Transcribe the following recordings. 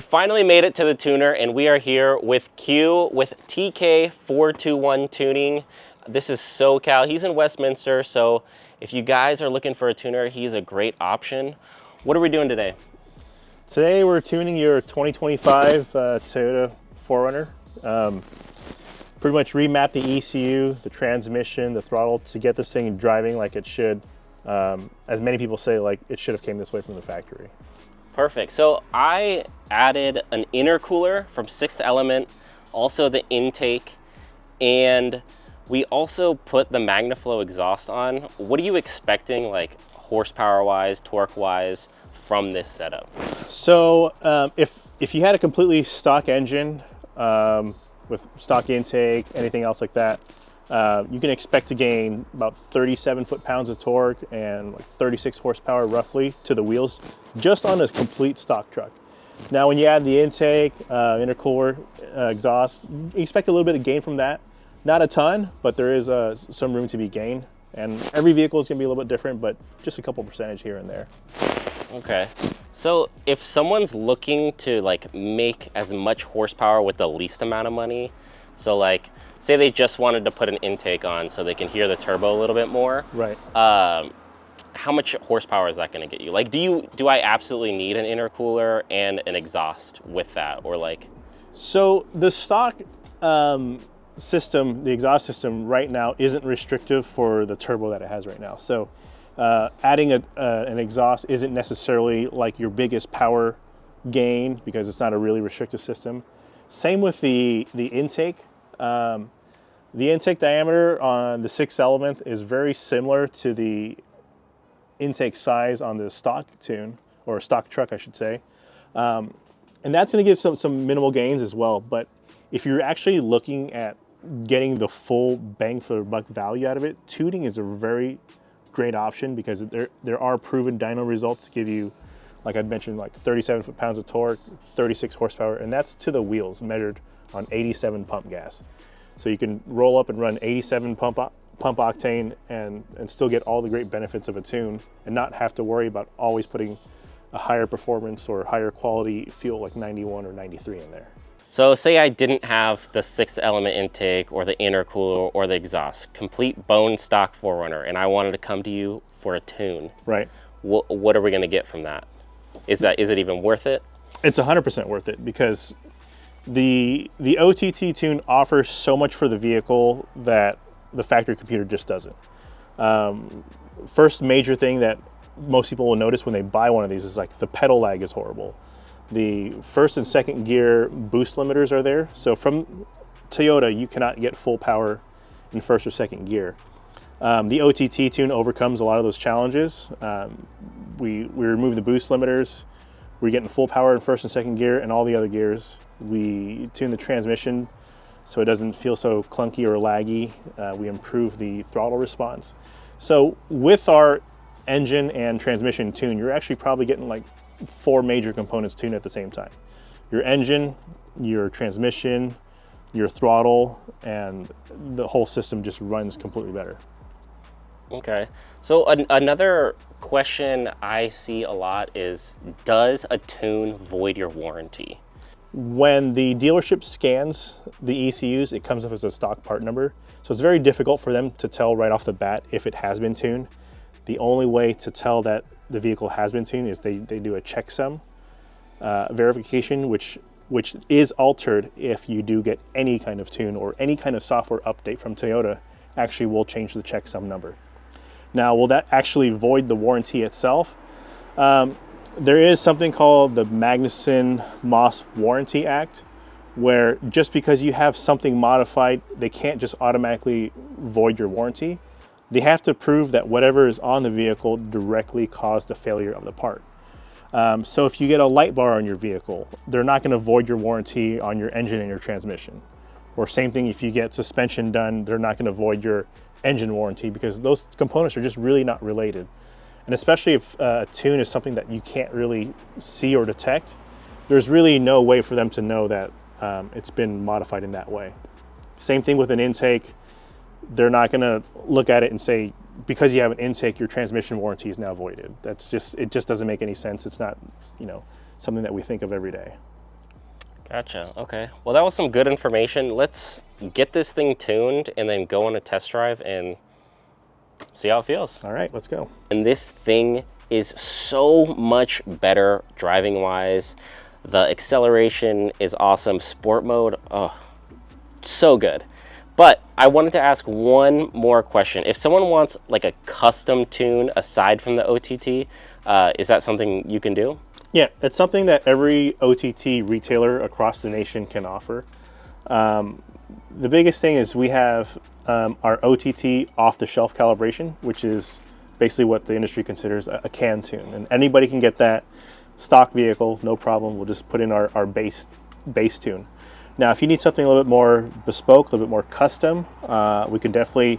Finally made it to the tuner, and we are here with Q with TK421 Tuning. This is SoCal. He's in Westminster, so if you guys are looking for a tuner, he's a great option. What are we doing today? Today we're tuning your 2025 Toyota 4Runner. Pretty much remap the ECU, the transmission, the throttle to get this thing driving like it should. As many people say, like it should have came this way from the factory. Perfect. So I added an intercooler from 6th Element, also the intake, and we also put the MagnaFlow exhaust on. What are you expecting, like horsepower-wise, torque-wise, from this setup? So if you had a completely stock engine with stock intake, anything else like that, you can expect to gain about 37 foot-pounds of torque and like 36 horsepower roughly to the wheels just on a complete stock truck. Now when you add the intake, intercooler, exhaust, you expect a little bit of gain from that. Not a ton, but there is some room to be gained. And every vehicle is going to be a little bit different, but just a couple percentage here and there. Okay. So if someone's looking to like make as much horsepower with the least amount of money, so like say they just wanted to put an intake on so they can hear the turbo a little bit more. Right. How much horsepower is that going to get you? Like, do I absolutely need an intercooler and an exhaust with that, or like? So the stock system, the exhaust system right now isn't restrictive for the turbo that it has right now. So adding an exhaust isn't necessarily like your biggest power gain because it's not a really restrictive system. Same with the intake. The intake diameter on the 6th Element is very similar to the intake size on the stock tune, or stock truck I should say. And that's going to give some minimal gains as well. But if you're actually looking at getting the full bang for the buck value out of it, tuning is a very great option because there are proven dyno results to give you, like I mentioned, like 37 foot-pounds of torque, 36 horsepower, and that's to the wheels measured on 87 pump gas. So you can roll up and run 87 pump octane and still get all the great benefits of a tune and not have to worry about always putting a higher performance or higher quality fuel like 91 or 93 in there. So say I didn't have the 6th Element intake or the intercooler or the exhaust, complete bone stock 4Runner, and I wanted to come to you for a tune. Right. What are we going to get from that? Is it even worth it? It's 100% worth it because the OTT tune offers so much for the vehicle that the factory computer just doesn't. First major thing that most people will notice when they buy one of these is like the pedal lag is horrible. The first and second gear boost limiters are there. So from Toyota, you cannot get full power in first or second gear. The OTT tune overcomes a lot of those challenges. We remove the boost limiters. We're getting full power in first and second gear and all the other gears. We tune the transmission so it doesn't feel so clunky or laggy. We improve the throttle response. So with our engine and transmission tune, you're actually probably getting like 4 major components tuned at the same time. Your engine, your transmission, your throttle, and the whole system just runs completely better. Okay. So another question I see a lot is, does a tune void your warranty? When the dealership scans the ECUs, it comes up as a stock part number. So it's very difficult for them to tell right off the bat if it has been tuned. The only way to tell that the vehicle has been tuned is they do a checksum verification, which is altered if you do get any kind of tune or any kind of software update from Toyota. Actually will change the checksum number. Now, will that actually void the warranty itself? There is something called the Magnuson-Moss Warranty Act, where just because you have something modified, they can't just automatically void your warranty. They have to prove that whatever is on the vehicle directly caused the failure of the part. So if you get a light bar on your vehicle, they're not going to void your warranty on your engine and your transmission. Or same thing, if you get suspension done, they're not going to void your engine warranty because those components are just really not related. And especially if a tune is something that you can't really see or detect, there's really no way for them to know that it's been modified in that way. Same thing with an intake. They're not going to look at it and say, because you have an intake, your transmission warranty is now voided. It just doesn't make any sense. It's not, something that we think of every day. Gotcha. Okay. Well, that was some good information. Let's get this thing tuned and then go on a test drive and see how it feels. All right, let's go. And this thing is so much better driving wise. The acceleration is awesome. Sport mode, oh, so good. But I wanted to ask one more question. If someone wants like a custom tune aside from the OTT, is that something you can do? Yeah, it's something that every OTT retailer across the nation can offer. The biggest thing is we have our OTT off-the-shelf calibration, which is basically what the industry considers a can tune. And anybody can get that stock vehicle, no problem. We'll just put in our base tune. Now, if you need something a little bit more bespoke, a little bit more custom, we can definitely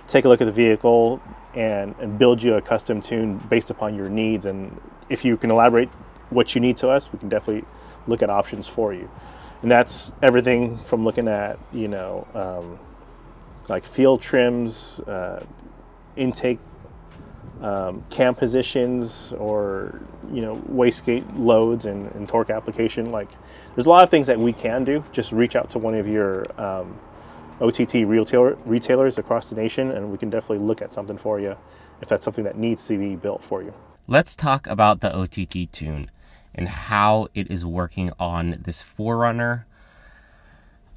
take a look at the vehicle and build you a custom tune based upon your needs. And if you can elaborate what you need to us, we can definitely look at options for you. And that's everything from looking at, like field trims, intake, cam positions, or, wastegate loads and torque application. Like, there's a lot of things that we can do. Just reach out to one of your OTT retailers across the nation, and we can definitely look at something for you if that's something that needs to be built for you. Let's talk about the OTT tune and how it is working on this 4Runner.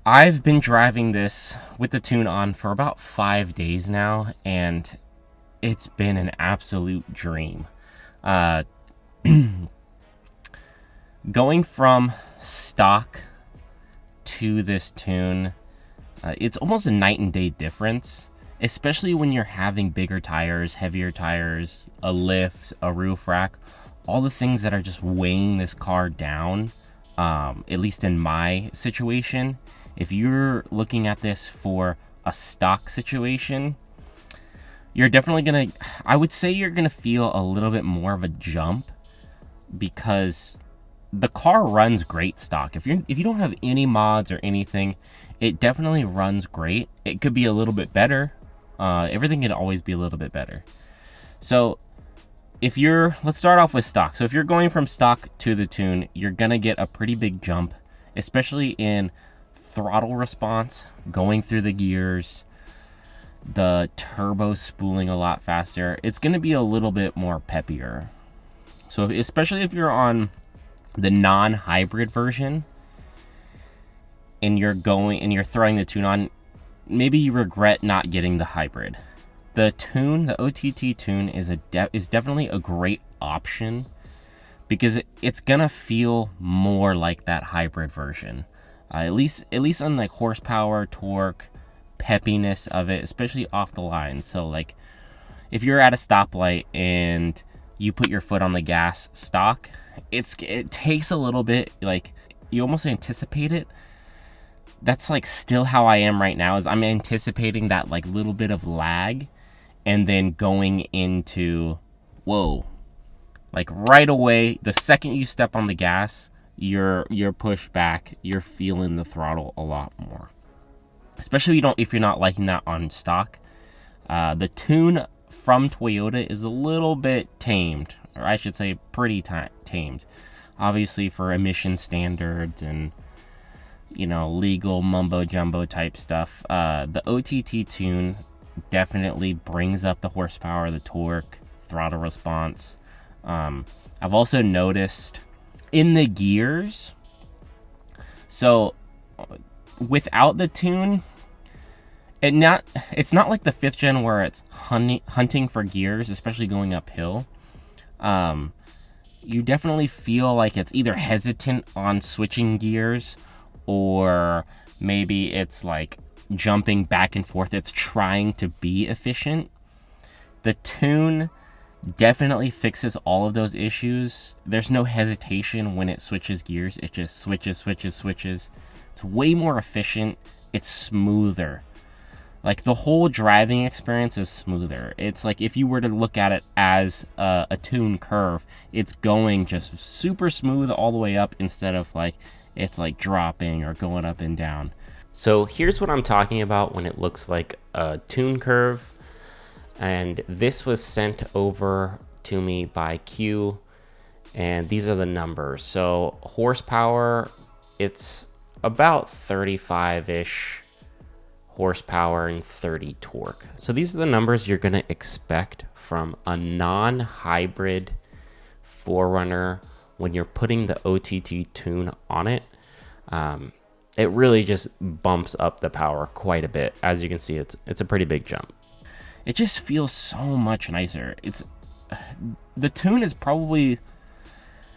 I've been driving this with the tune on for about 5 days now, and it's been an absolute dream. Going from stock to this tune, it's almost a night and day difference, especially when you're having bigger tires, heavier tires, a lift, a roof rack, all the things that are just weighing this car down, at least in my situation. If you're looking at this for a stock situation, you're definitely I would say you're gonna feel a little bit more of a jump, because the car runs great stock. If you don't have any mods or anything, it definitely runs great. It could be a little bit better. Everything can always be a little bit better. So let's start off with stock. So if you're going from stock to the tune, you're gonna get a pretty big jump, especially in throttle response, going through the gears, the turbo spooling a lot faster. It's gonna be a little bit more peppier. So especially if you're on the non-hybrid version and you're throwing the tune on, maybe you regret not getting the hybrid. The OTT tune is definitely a great option, because it's gonna feel more like that hybrid version. At least on like horsepower, torque, peppiness of it, especially off the line. So like if you're at a stoplight and you put your foot on the gas stock, it takes a little bit, like you almost anticipate it. That's like still how I am right now, is I'm anticipating that like little bit of lag, and then going into whoa, like right away, the second you step on the gas, you're pushed back, you're feeling the throttle a lot more, especially if you're not liking that on stock. The tune from Toyota is a little bit tamed, or I should say pretty tamed, obviously for emission standards and legal mumbo jumbo type stuff. The OTT tune definitely brings up the horsepower, the torque, throttle response. I've also noticed in the gears, so without the tune, it's not like the 5th gen where it's hunting for gears, especially going uphill. You definitely feel like it's either hesitant on switching gears, or maybe it's like jumping back and forth. It's trying to be efficient. The tune definitely fixes all of those issues. There's no hesitation when it switches gears. It just switches. It's way more efficient. It's smoother. Like the whole driving experience is smoother. It's like if you were to look at it as a tune curve, it's going just super smooth all the way up, instead of like it's like dropping or going up and down. So here's what I'm talking about when it looks like a tune curve. And this was sent over to me by Q, and these are the numbers. So horsepower it's about 35-ish horsepower and 30 torque. So these are the numbers you're going to expect from a non-hybrid 4Runner when you're putting the OTT tune on it. It really just bumps up the power quite a bit. As you can see, it's a pretty big jump. It just feels so much nicer. The tune is probably,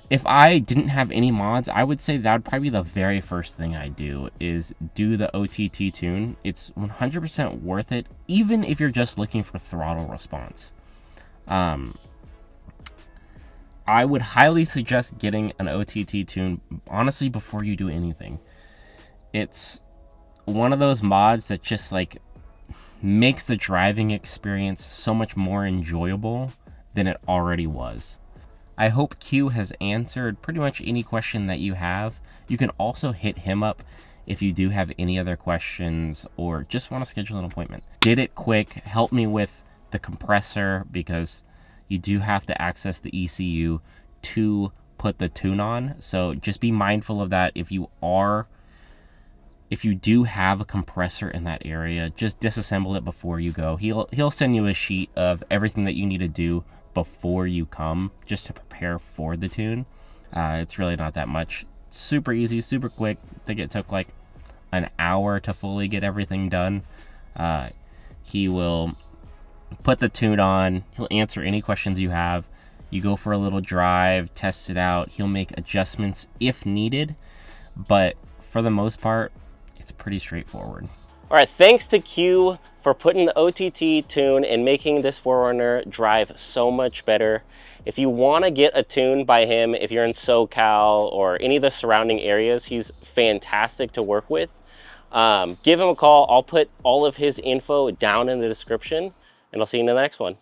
if I didn't have any mods, I would say that would probably be the very first thing I do, is do the OTT tune. It's 100% worth it, even if you're just looking for throttle response. I would highly suggest getting an OTT tune, honestly, before you do anything. It's one of those mods that just like makes the driving experience so much more enjoyable than it already was. I hope Q has answered pretty much any question that you have. You can also hit him up if you do have any other questions or just want to schedule an appointment. Did it quick, help me with the compressor, because you do have to access the ECU to put the tune on. So just be mindful of that. If you do have a compressor in that area, just disassemble it before you go. He'll send you a sheet of everything that you need to do before you come, just to prepare for the tune. It's really not that much. Super easy, super quick. I think it took like an hour to fully get everything done. He will put the tune on. He'll answer any questions you have. You go for a little drive, test it out. He'll make adjustments if needed, but for the most part, it's pretty straightforward. All right, thanks to Q for putting the OTT tune and making this 4Runner drive so much better. If you want to get a tune by him, if you're in SoCal or any of the surrounding areas, he's fantastic to work with. Give him a call. I'll put all of his info down in the description, and I'll see you in the next one.